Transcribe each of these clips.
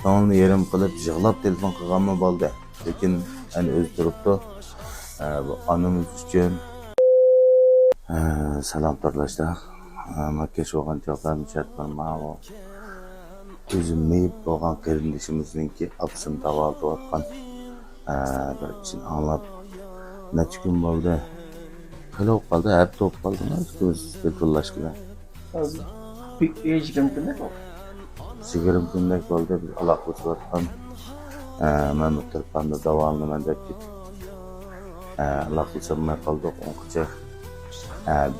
Ko'ngilni yerim qilib yig'lab telefon qilganmi bo'ldi. Lekin ani o'zi turibdi. Bu onamiz uchun salom torlashda. Makkash bo'lgan chog'lar mishatman o. O'zim meyib bo'lgan qarindishimizningki apsim davolatayotgan. Bir için anlab necha kun bo'ldi. Qilib qoldi, hafta bo'lib qoldimi? Ko'z petrollashgan. Hozir bir 20 kunda 20 kundak bo'ldi biz aloqalayotgan. Men bu telefonda davolanman deb ketib. Aloqalamay qoldik o'nqacha.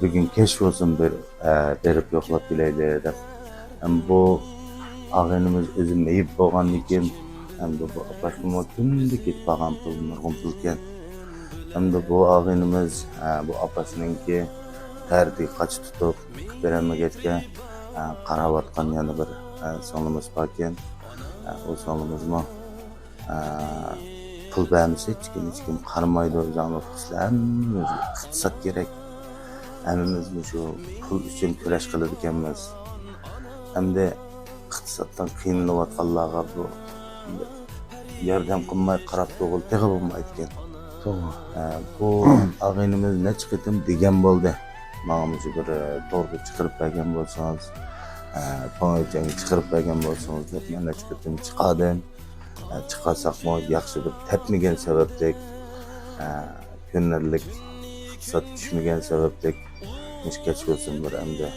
Bugün keş olsun berip yoklap bileydi deb. Hem bu ağaynımız özüm eyip boğan iken, hem de bu başıma tümde ketip bağan pulunlarım pulken. Hem de bu ağaynımız bu apasınınki terdi kaç tutup vereme geçken qaravatkan yana bir sonumuz varken, o sonumuz mu pul vermişse hiç kim qaramaydı o zaman kıslarımız iqtisat gerek. Hemimiz şu pul için kurash qilar ekanmiz. Hamda iqtisoddan qiynalib bu yordam qilmay qarab to'g'il teg'i bo'lmaydi ekan. To'g'ri. Bu og'aynimiz necha qitim degan bo'ldi. Mana shu bir to'g'ri chiqarib bergan bo'lsangiz, poychani chiqarib bergan bo'lsangiz deb men necha qitim chiqadim. Chiqarsaqmi yaxshi bir tepmagan sababdek kunlarlik iqtisod tushmagan sababdek keç olsun bir hamda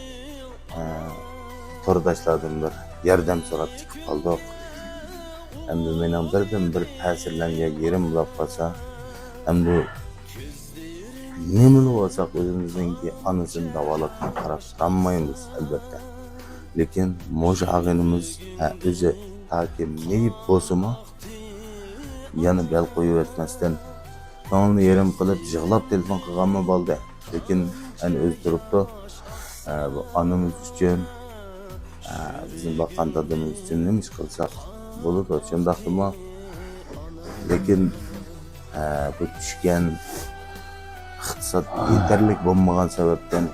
to'rdoshlardan bir yordam so'rab chiqib qoldik. Hamda mening bir ta'sirlangan yerim bo'lib qolsa, hamda nima bo'lsak o'zimizninki onasini davolatga qarab tanmaymiz albatta. Lekin mo'sha og'inimiz o'zi taki neyib bo'lsa-mu yana bel qo'yib o'tmasdan ko'ngilni yerim qilib yig'lab telefon qilganmi bo'ldi. Lekin ani o'zi turibdi. Bu onamiz uchun bizim bakan dadımız için nima ish qilsak bo'ladi, shundaqmi? Lekin bu tushgan iqtisod yetarli bo'lmagan sababdan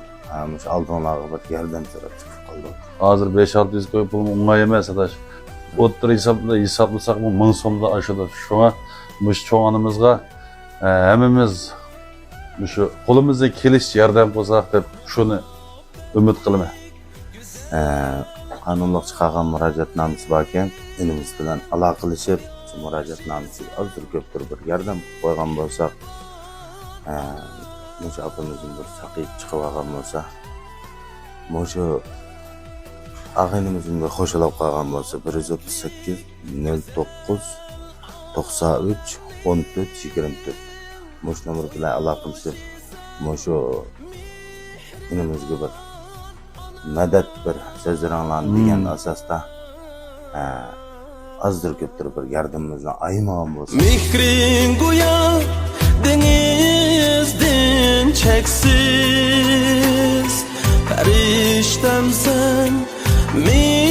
mush oldinlarga bir yordam so'rab chiqib qoldik. Hozir 5-600 koy pul o'ng'ay emas adash. O'ttir hisoblasak 1000 so'mda oshadi. Shunga mush cho'g'animizga hammamiz şu qo'limizda kelish yordam qilsak deb shuni umid qilaman. Qonunliq chiqargan murojaatnomasi bor ekan, inimiz bilan aloqalashib, shu murojaatnomasiga ozdir ko'pdir bir yordam qo'ygan bo'lsak, mushu opamizning bir saqib chiqib olgan bo'lsa, mushu og'aynimizning bir qo'shilib qolgan bo'lsa 138 09 93 14 24 mush nomer bilan aloqalashib, mushu inimizga bir madad bir so'zlarni degan asosda azdir ko'pdir bir yordamimizni aymagan bo'lsa. Mehring go'yo dengizdin cheksiz, farishtamsan men